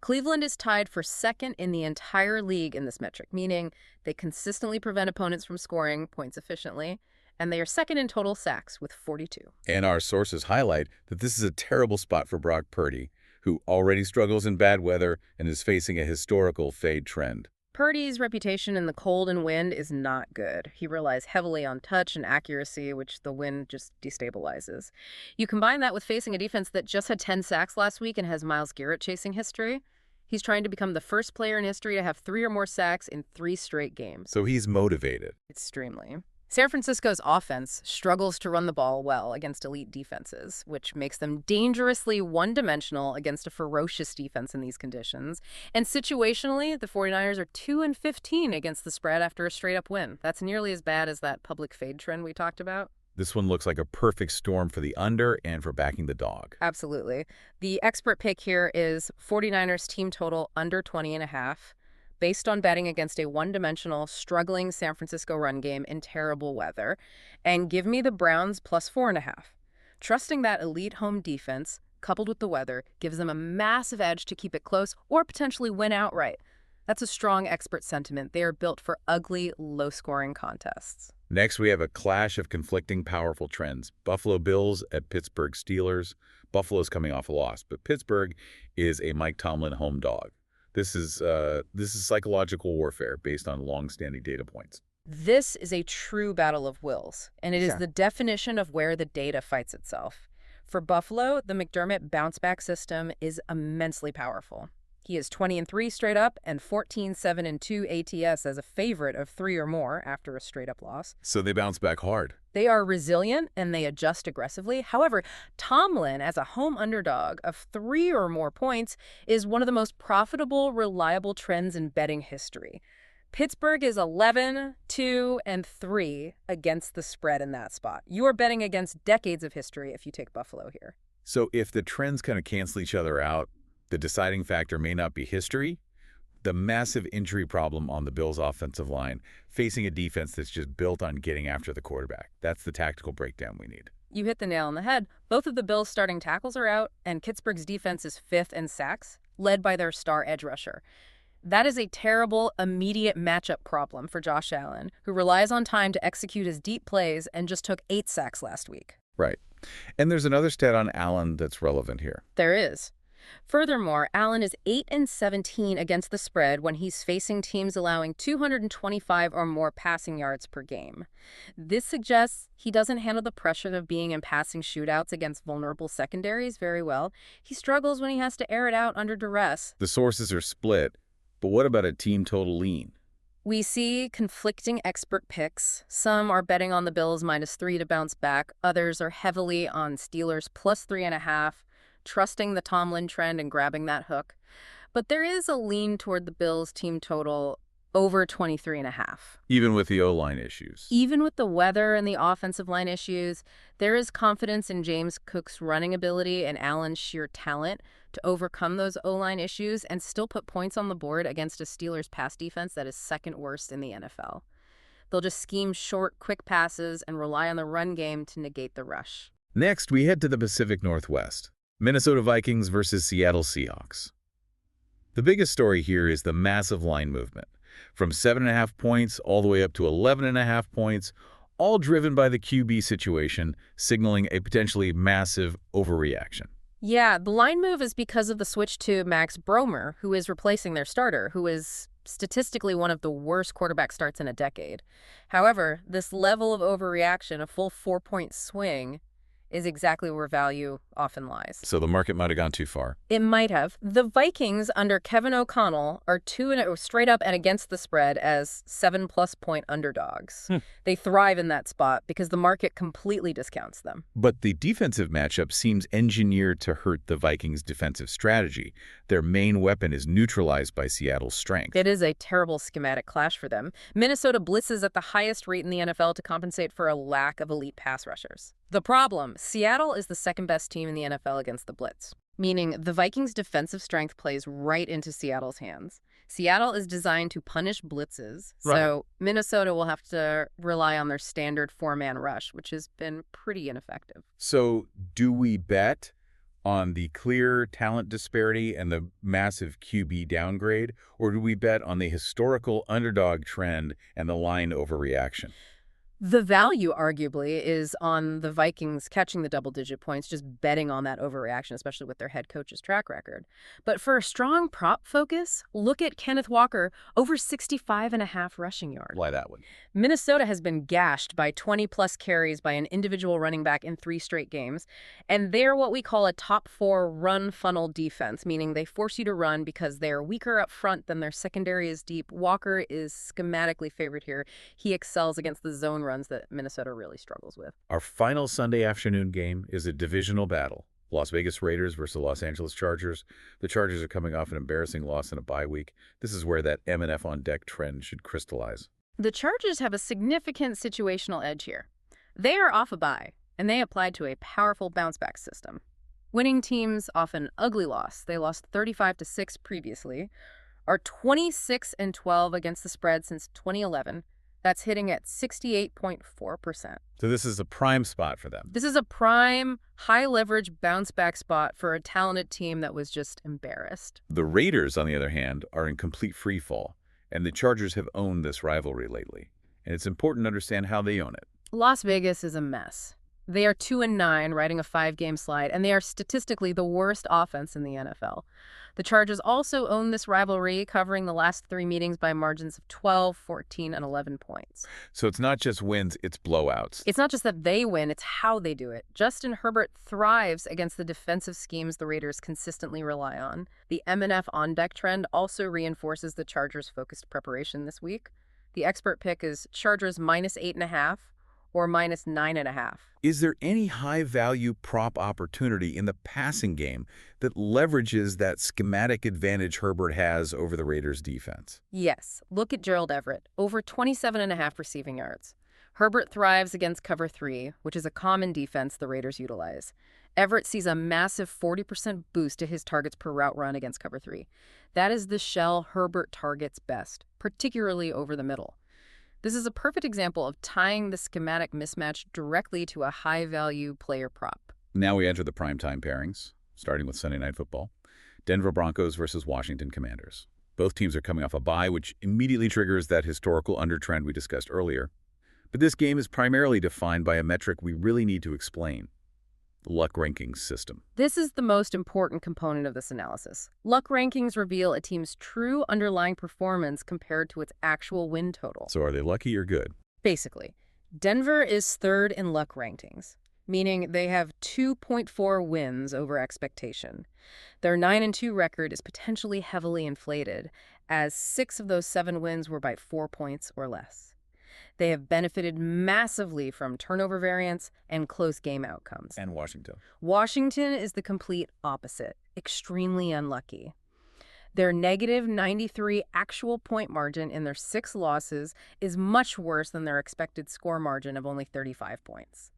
[SPEAKER 3] Cleveland is tied for second in the entire league in this metric, meaning they consistently prevent opponents from scoring points efficiently, and they are second in total sacks with 42.
[SPEAKER 2] And our sources highlight that this is a terrible spot for Brock Purdy, who already struggles in bad weather and is facing a historical fade trend.
[SPEAKER 3] Purdy's reputation in the cold and wind is not good. He relies heavily on touch and accuracy, which the wind just destabilizes. You combine that with facing a defense that just had 10 sacks last week and has Myles Garrett chasing history. He's trying to become the first player in history to have 3 or more sacks in 3 straight games.
[SPEAKER 2] So he's motivated.
[SPEAKER 3] Extremely. San Francisco's offense struggles to run the ball well against elite defenses, which makes them dangerously one-dimensional against a ferocious defense in these conditions. And situationally, the 49ers are 2-15 against the spread after a straight-up win. That's nearly as bad as that public fade trend we talked about.
[SPEAKER 2] This one looks like a perfect storm for the under and for backing the dog.
[SPEAKER 3] Absolutely. The expert pick here is 49ers team total under 20.5. Based on betting against a one-dimensional, struggling San Francisco run game in terrible weather, and give me the Browns plus 4.5. Trusting that elite home defense, coupled with the weather, gives them a massive edge to keep it close or potentially win outright. That's a strong expert sentiment. They are built for ugly, low-scoring contests.
[SPEAKER 2] Next, we have a clash of conflicting powerful trends. Buffalo Bills at Pittsburgh Steelers. Buffalo's coming off a loss, but Pittsburgh is a Mike Tomlin home dog. This is psychological warfare based on long-standing data points.
[SPEAKER 3] This is a true battle of wills, and it is the definition of where the data fights itself. For Buffalo, the McDermott bounce-back system is immensely powerful. He is 20-3 straight up and 14-7-2 ATS as a favorite of 3 or more after a straight-up loss.
[SPEAKER 2] So they bounce back hard.
[SPEAKER 3] They are resilient and they adjust aggressively. However, Tomlin, as a home underdog of 3 or more points, is one of the most profitable, reliable trends in betting history. Pittsburgh is 11-2-3 against the spread in that spot. You are betting against decades of history if you take Buffalo here.
[SPEAKER 2] So if the trends kind of cancel each other out, the deciding factor may not be history. The massive injury problem on the Bills' offensive line, facing a defense that's just built on getting after the quarterback. That's the tactical breakdown we need.
[SPEAKER 3] You hit the nail on the head. Both of the Bills' starting tackles are out, and Pittsburgh's defense is 5th in sacks, led by their star edge rusher. That is a terrible, immediate matchup problem for Josh Allen, who relies on time to execute his deep plays and just took 8 sacks last week.
[SPEAKER 2] Right. And there's another stat on Allen that's relevant here.
[SPEAKER 3] There is. Furthermore, Allen is 8-17 against the spread when he's facing teams allowing 225 or more passing yards per game. This suggests he doesn't handle the pressure of being in passing shootouts against vulnerable secondaries very well. He struggles when he has to air it out under duress.
[SPEAKER 2] The sources are split, but what about a team total lean?
[SPEAKER 3] We see conflicting expert picks. Some are betting on the Bills -3 to bounce back. Others are heavily on Steelers +3.5, trusting the Tomlin trend and grabbing that hook. But there is a lean toward the Bills team total over 23.5.
[SPEAKER 2] Even with the O-line issues.
[SPEAKER 3] Even with the weather and the offensive line issues, there is confidence in James Cook's running ability and Allen's sheer talent to overcome those O-line issues and still put points on the board against a Steelers pass defense that is second worst in the NFL. They'll just scheme short, quick passes and rely on the run game to negate the rush.
[SPEAKER 2] Next, we head to the Pacific Northwest. Minnesota Vikings versus Seattle Seahawks. The biggest story here is the massive line movement. From 7.5 points all the way up to 11.5 points, all driven by the QB situation, signaling a potentially massive overreaction.
[SPEAKER 3] Yeah, the line move is because of the switch to Max Bromer, who is replacing their starter, who is statistically one of the worst quarterback starts in a decade. However, this level of overreaction, a full 4-point swing, is exactly where value often lies.
[SPEAKER 2] So the market might have gone too far.
[SPEAKER 3] It might have. The Vikings under Kevin O'Connell are 2-0 straight up and against the spread as 7+ point underdogs. They thrive in that spot because the market completely discounts them.
[SPEAKER 2] But the defensive matchup seems engineered to hurt the Vikings' defensive strategy. Their main weapon is neutralized by Seattle's strength.
[SPEAKER 3] It is a terrible schematic clash for them. Minnesota blitzes at the highest rate in the NFL to compensate for a lack of elite pass rushers. The problem, Seattle is the second best team in the NFL against the blitz, meaning the Vikings' defensive strength plays right into Seattle's hands. Seattle is designed to punish blitzes, so Minnesota will have to rely on their standard 4-man rush, which has been pretty ineffective.
[SPEAKER 2] So do we bet on the clear talent disparity and the massive QB downgrade, or do we bet on the historical underdog trend and the line overreaction?
[SPEAKER 3] The value, arguably, is on the Vikings catching the double-digit points, just betting on that overreaction, especially with their head coach's track record. But for a strong prop focus, look at Kenneth Walker, over 65.5 rushing yards.
[SPEAKER 2] Why that one?
[SPEAKER 3] Minnesota has been gashed by 20-plus carries by an individual running back in 3 straight games, and they're what we call a top-4 run funnel defense, meaning they force you to run because they're weaker up front than their secondary is deep. Walker is schematically favored here. He excels against the zone runs that Minnesota really struggles with.
[SPEAKER 2] Our final Sunday afternoon game is a divisional battle. Las Vegas Raiders versus the Los Angeles Chargers. The Chargers are coming off an embarrassing loss in a bye week. This is where that M&F on deck trend should crystallize.
[SPEAKER 3] The Chargers have a significant situational edge here. They are off a bye, and they applied to a powerful bounce-back system. Winning teams off an ugly loss, they lost 35-6 previously, are 26-12 against the spread since 2011. That's hitting at 68.4%.
[SPEAKER 2] So this is a prime spot for them.
[SPEAKER 3] This is a prime, high-leverage bounce-back spot for a talented team that was just embarrassed.
[SPEAKER 2] The Raiders, on the other hand, are in complete freefall, and the Chargers have owned this rivalry lately. And it's important to understand how they own it.
[SPEAKER 3] Las Vegas is a mess. They are 2-9, riding a 5-game slide, and they are statistically the worst offense in the NFL. The Chargers also own this rivalry, covering the last 3 meetings by margins of 12, 14, and 11 points.
[SPEAKER 2] So it's not just wins, it's blowouts.
[SPEAKER 3] It's not just that they win, it's how they do it. Justin Herbert thrives against the defensive schemes the Raiders consistently rely on. The M&F on-deck trend also reinforces the Chargers' focused preparation this week. The expert pick is Chargers -8.5 or -9.5.
[SPEAKER 2] Is there any high-value prop opportunity in the passing game that leverages that schematic advantage Herbert has over the Raiders' defense?
[SPEAKER 3] Yes. Look at Gerald Everett, over 27.5 receiving yards. Herbert thrives against cover 3, which is a common defense the Raiders utilize. Everett sees a massive 40% boost to his targets per route run against cover 3. That is the shell Herbert targets best, particularly over the middle. This is a perfect example of tying the schematic mismatch directly to a high-value player prop.
[SPEAKER 2] Now we enter the primetime pairings, starting with Sunday Night Football. Denver Broncos versus Washington Commanders. Both teams are coming off a bye, which immediately triggers that historical undertrend we discussed earlier. But this game is primarily defined by a metric we really need to explain: luck rankings system.
[SPEAKER 3] This is the most important component of this analysis. Luck rankings reveal a team's true underlying performance compared to its actual win total.
[SPEAKER 2] So are they lucky or good?
[SPEAKER 3] Basically, Denver is third in luck rankings, meaning they have 2.4 wins over expectation. Their 9-2 record is potentially heavily inflated, as 6 of those 7 wins were by 4 points or less. They have benefited massively from turnover variance and close game outcomes.
[SPEAKER 2] And Washington.
[SPEAKER 3] Washington is the complete opposite, extremely unlucky. Their negative 93 actual point margin in their 6 losses is much worse than their expected score margin of only 35 points.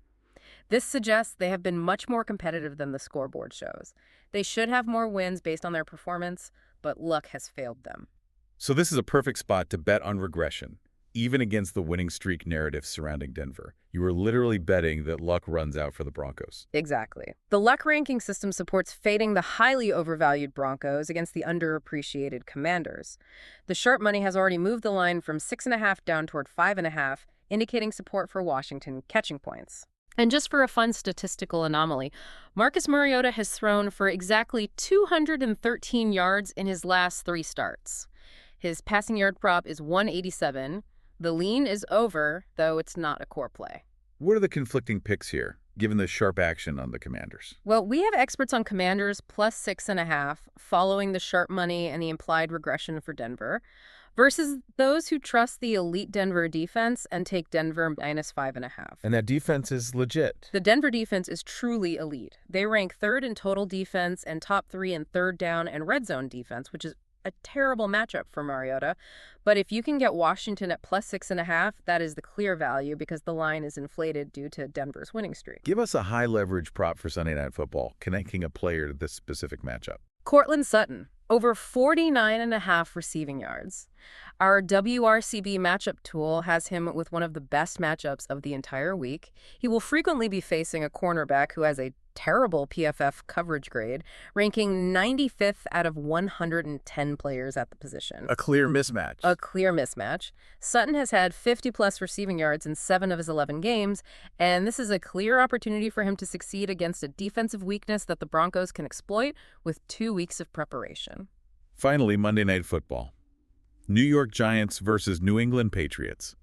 [SPEAKER 3] This suggests they have been much more competitive than the scoreboard shows. They should have more wins based on their performance, but luck has failed them.
[SPEAKER 2] So this is a perfect spot to bet on regression, even against the winning streak narrative surrounding Denver. You are literally betting that luck runs out for the Broncos.
[SPEAKER 3] Exactly. The luck ranking system supports fading the highly overvalued Broncos against the underappreciated Commanders. The sharp money has already moved the line from 6.5 down toward 5.5, indicating support for Washington catching points. And just for a fun statistical anomaly, Marcus Mariota has thrown for exactly 213 yards in his last 3 starts. His passing yard prop is 187. The lean is over, though it's not a core play.
[SPEAKER 2] What are the conflicting picks here, given the sharp action on the Commanders?
[SPEAKER 3] Well, we have experts on Commanders plus 6.5, following the sharp money and the implied regression for Denver, versus those who trust the elite Denver defense and take Denver minus 5.5.
[SPEAKER 2] And that defense is legit.
[SPEAKER 3] The Denver defense is truly elite. They rank 3rd in total defense and top 3 in third down and red zone defense, which is a terrible matchup for Mariota. But if you can get Washington at plus 6.5, that is the clear value because the line is inflated due to Denver's winning streak.
[SPEAKER 2] Give us a high leverage prop for Sunday Night Football, connecting a player to this specific matchup.
[SPEAKER 3] Cortland Sutton, over 49.5 receiving yards. Our WRCB matchup tool has him with one of the best matchups of the entire week. He will frequently be facing a cornerback who has a terrible PFF coverage grade, ranking 95th out of 110 players at the position.
[SPEAKER 2] A clear mismatch.
[SPEAKER 3] A clear mismatch. Sutton has had 50-plus receiving yards in 7 of his 11 games, and this is a clear opportunity for him to succeed against a defensive weakness that the Broncos can exploit with 2 weeks of preparation.
[SPEAKER 2] Finally, Monday Night Football. New York Giants versus New England Patriots.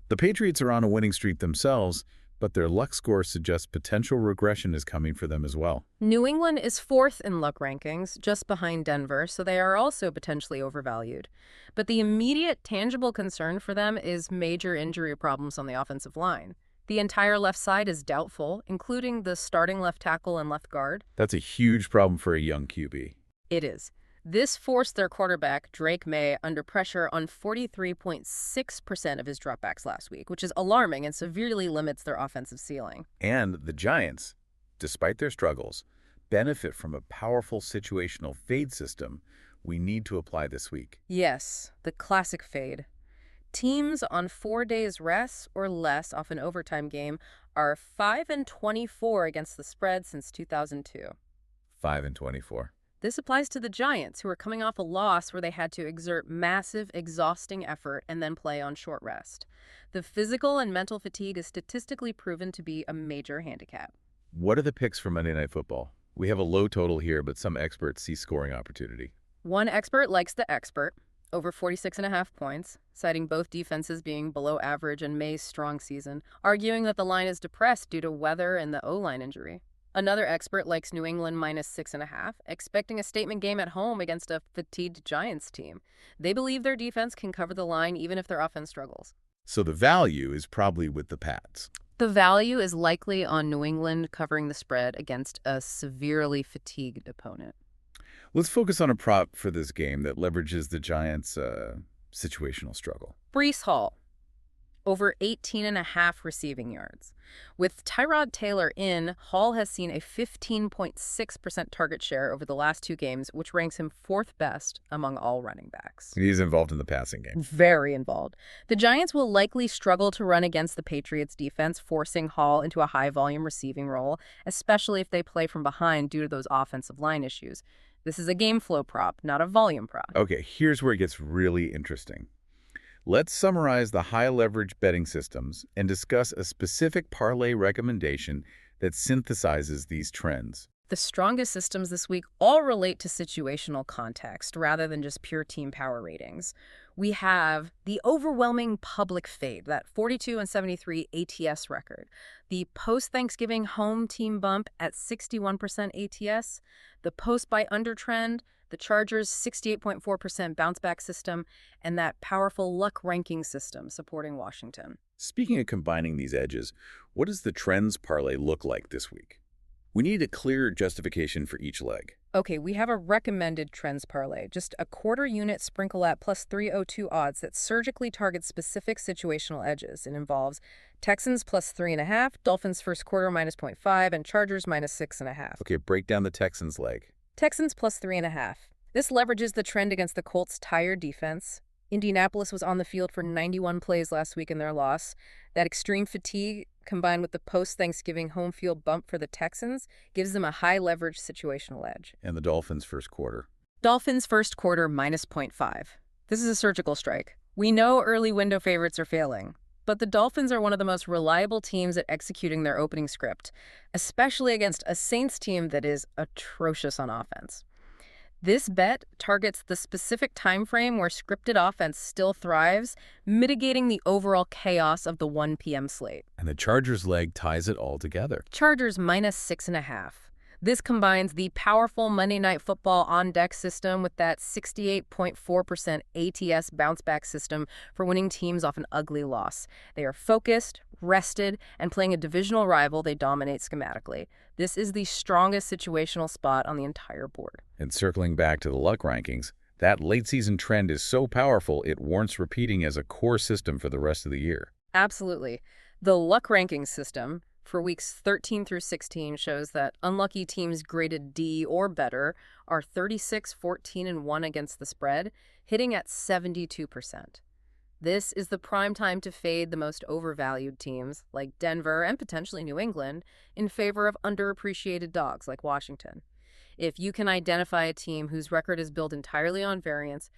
[SPEAKER 2] The Patriots are on a winning streak themselves, but their luck score suggests potential regression is coming for them as well.
[SPEAKER 3] New England is 4th in luck rankings, just behind Denver, so they are also potentially overvalued. But the immediate tangible concern for them is major injury problems on the offensive line. The entire left side is doubtful, including the starting left tackle and left guard.
[SPEAKER 2] That's a huge problem for a young QB.
[SPEAKER 3] It is. This forced their quarterback, Drake May, under pressure on 43.6% of his dropbacks last week, which is alarming and severely limits their offensive ceiling.
[SPEAKER 2] And the Giants, despite their struggles, benefit from a powerful situational fade system we need to apply this week.
[SPEAKER 3] Yes, the classic fade. Teams on 4 days rest or less off an overtime game are 5-24 against the spread since 2002.
[SPEAKER 2] 5-24.
[SPEAKER 3] This applies to the Giants, who are coming off a loss where they had to exert massive, exhausting effort and then play on short rest. The physical and mental fatigue is statistically proven to be a major handicap.
[SPEAKER 2] What are the picks for Monday Night Football? We have a low total here, but some experts see scoring opportunity.
[SPEAKER 3] One expert likes the expert, over 46.5 points, citing both defenses being below average and May's strong season, arguing that the line is depressed due to weather and the O-line injury. Another expert likes New England minus 6.5, expecting a statement game at home against a fatigued Giants team. They believe their defense can cover the line even if their offense struggles.
[SPEAKER 2] So the value is probably with the Pats.
[SPEAKER 3] The value is likely on New England covering the spread against a severely fatigued opponent.
[SPEAKER 2] Let's focus on a prop for this game that leverages the Giants' situational struggle.
[SPEAKER 3] Breece Hall, over 18.5 receiving yards. With Tyrod Taylor in, Hall has seen a 15.6% target share over the last 2 games, which ranks him 4th best among all running backs.
[SPEAKER 2] He's involved in the passing game.
[SPEAKER 3] Very involved. The Giants will likely struggle to run against the Patriots' defense, forcing Hall into a high-volume receiving role, especially if they play from behind due to those offensive line issues. This is a game flow prop, not a volume prop.
[SPEAKER 2] Okay, here's where it gets really interesting. Let's summarize the high-leverage betting systems and discuss a specific parlay recommendation that synthesizes these trends.
[SPEAKER 3] The strongest systems this week all relate to situational context rather than just pure team power ratings. We have the overwhelming public fade, that 42 and 73 ATS record, the post-Thanksgiving home team bump at 61% ATS, the post-by-under trend, the Chargers' 68.4% bounce-back system, and that powerful luck ranking system supporting Washington.
[SPEAKER 2] Speaking of combining these edges, what does the trends parlay look like this week? We need a clear justification for each leg.
[SPEAKER 3] Okay, we have a recommended trends parlay, just a quarter unit sprinkle at plus 302 odds that surgically targets specific situational edges. It involves Texans plus 3.5, Dolphins first quarter minus 0.5, and Chargers minus 6.5.
[SPEAKER 2] Okay, break down the Texans leg.
[SPEAKER 3] Texans plus 3.5. This leverages the trend against the Colts' tired defense. Indianapolis was on the field for 91 plays last week in their loss. That extreme fatigue, combined with the post-Thanksgiving home field bump for the Texans, gives them a high-leverage situational edge.
[SPEAKER 2] And the Dolphins first quarter.
[SPEAKER 3] Dolphins first quarter minus 0.5. This is a surgical strike. We know early window favorites are failing, but the Dolphins are one of the most reliable teams at executing their opening script, especially against a Saints team that is atrocious on offense. This bet targets the specific time frame where scripted offense still thrives, mitigating the overall chaos of the 1 p.m. slate.
[SPEAKER 2] And the Chargers leg ties it all together.
[SPEAKER 3] Chargers minus 6.5. This combines the powerful Monday Night Football on-deck system with that 68.4% ATS bounce-back system for winning teams off an ugly loss. They are focused, rested, and playing a divisional rival they dominate schematically. This is the strongest situational spot on the entire board.
[SPEAKER 2] And circling back to the luck rankings, that late-season trend is so powerful it warrants repeating as a core system for the rest of the year.
[SPEAKER 3] Absolutely. The luck rankings system for weeks 13 through 16 shows that unlucky teams graded D or better are 36, 14, and 1 against the spread, hitting at 72%. This is the prime time to fade the most overvalued teams, like Denver and potentially New England, in favor of underappreciated dogs like Washington. If you can identify a team whose record is built entirely on variance,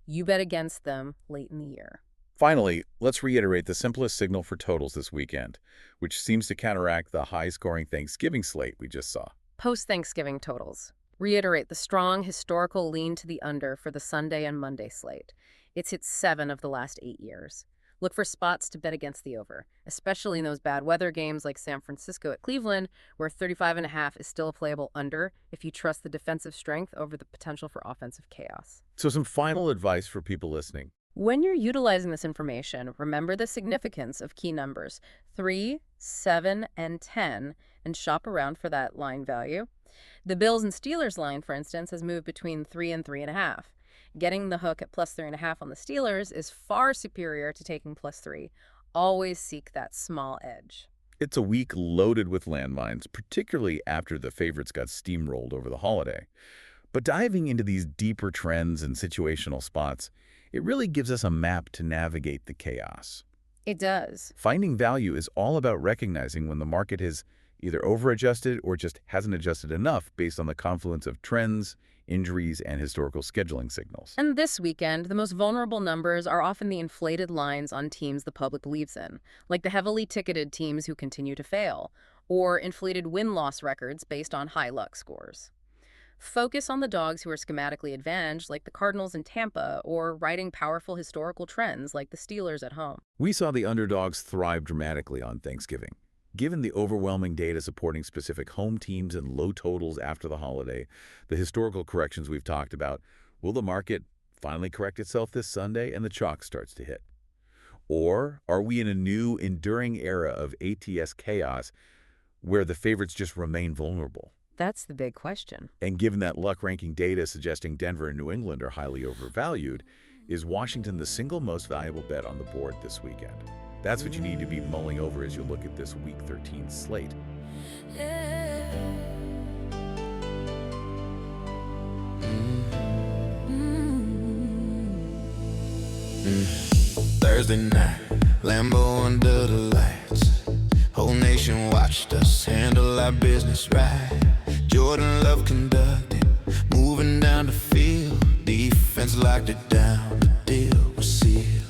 [SPEAKER 3] you bet against them late in the year.
[SPEAKER 2] Finally, let's reiterate the simplest signal for totals this weekend, which seems to counteract the high-scoring Thanksgiving slate we just saw.
[SPEAKER 3] Post-Thanksgiving totals. Reiterate the strong historical lean to the under for the Sunday and Monday slate. It's hit 7 of the last 8 years. Look for spots to bet against the over, especially in those bad weather games like San Francisco at Cleveland, where 35.5 is still a playable under if you trust the defensive strength over the potential for offensive chaos.
[SPEAKER 2] So some final advice for people listening.
[SPEAKER 3] When you're utilizing this information, remember the significance of key numbers 3, 7, and 10, and shop around for that line value. The Bills and Steelers line, for instance, has moved between 3 and 3.5. Getting the hook at plus 3.5 on the Steelers is far superior to taking plus 3. Always seek that small edge.
[SPEAKER 2] It's a week loaded with landmines, particularly after the favorites got steamrolled over the holiday. But diving into these deeper trends and situational spots, it really gives us a map to navigate the chaos.
[SPEAKER 3] It does.
[SPEAKER 2] Finding value is all about recognizing when the market has either overadjusted or just hasn't adjusted enough based on the confluence of trends, injuries, and historical scheduling signals.
[SPEAKER 3] And this weekend, the most vulnerable numbers are often the inflated lines on teams the public believes in, like the heavily ticketed teams who continue to fail, or inflated win-loss records based on high luck scores. Focus on the dogs who are schematically advantaged, like the Cardinals in Tampa, or riding powerful historical trends like the Steelers at home.
[SPEAKER 2] We saw the underdogs thrive dramatically on Thanksgiving. Given the overwhelming data supporting specific home teams and low totals after the holiday, the historical corrections we've talked about, will the market finally correct itself this Sunday and the chalk starts to hit? Or are we in a new, enduring era of ATS chaos where the favorites just remain vulnerable?
[SPEAKER 3] That's the big question.
[SPEAKER 2] And given that luck ranking data suggesting Denver and New England are highly overvalued, is Washington the single most valuable bet on the board this weekend? That's what you need to be mulling over as you look at this Week 13 slate.
[SPEAKER 4] Thursday night, Lambo under the lights. Whole nation watched us handle our business right. Jordan Love conducted, moving down the field. Defense locked it down, the deal was sealed.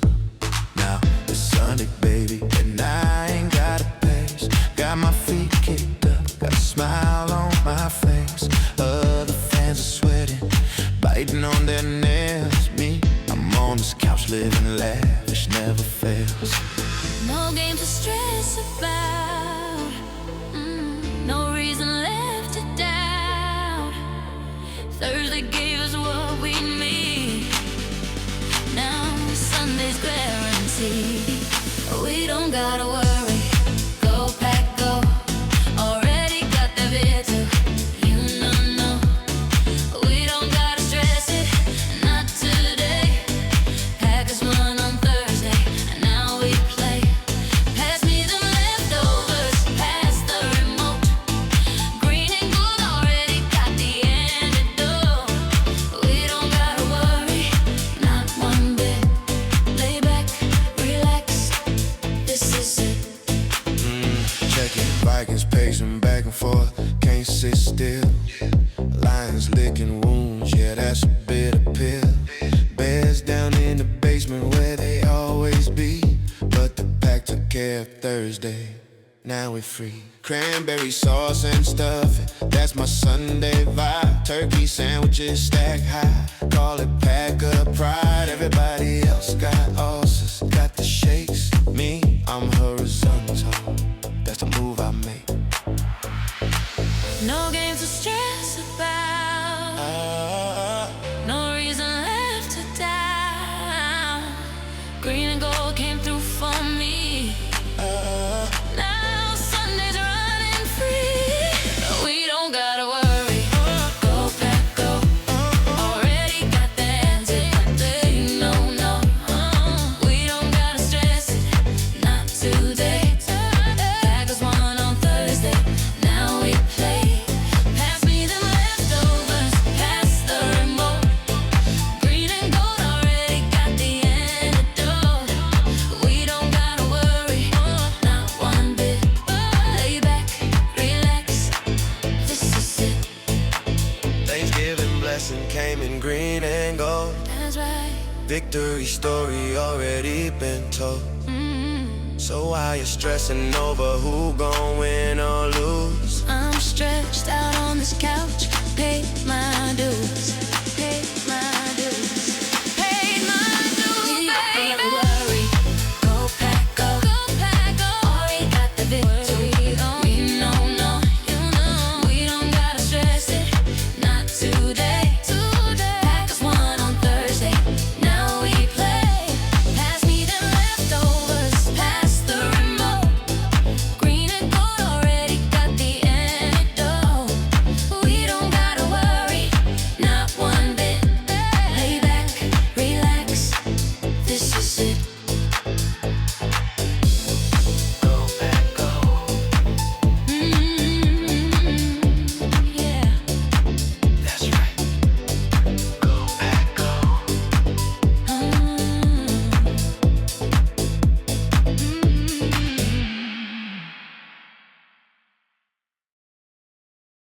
[SPEAKER 4] Now it's Sunday, baby, and I ain't got a pace. Got my feet kicked up, much, living lavish never fails.
[SPEAKER 5] No games to stress about, no reason left to doubt. Thursday gave us what we need, now Sunday's guaranteed. We don't gotta worry, go pack, go, already got the beer too. You know, we don't gotta stress it, not today. Packers won on Thursday, and now we play. Pass me the leftovers, pass the remote. Green and gold already got the antidote. We don't gotta worry, not one bit. Lay back, relax, this is it.
[SPEAKER 4] Check it, Vikings pacing back and forth, can't sit still. Lions licking wounds, yeah, that's a bitter pill. Bears down in the basement where they always be, but the pack took care of Thursday, now we're free. Cranberry sauce and stuffing, that's my Sunday vibe. Turkey sandwiches stacked high, call it pack of pride. Everybody else got ulcers, got the shakes. Me, I'm horizontal, that's the move I make.
[SPEAKER 5] No games to stress about, no reason left to doubt. Green and gold came through for me, now Sunday's running free. We don't gotta worry, go pack, go, already got the answer. You know, we don't gotta stress it, not today. Packers won on Thursday, now we play. Pass me the leftovers, pass the remote. Green and gold already got the antidote. We don't gotta worry, not one bit. Lay back, relax, this is it.
[SPEAKER 4] Thanksgiving blessing came in green and gold.
[SPEAKER 5] That's right.
[SPEAKER 4] Victory story already been told. So while you're stressing over who gon' win or lose,
[SPEAKER 5] I'm stretched out on this couch, paid my dues.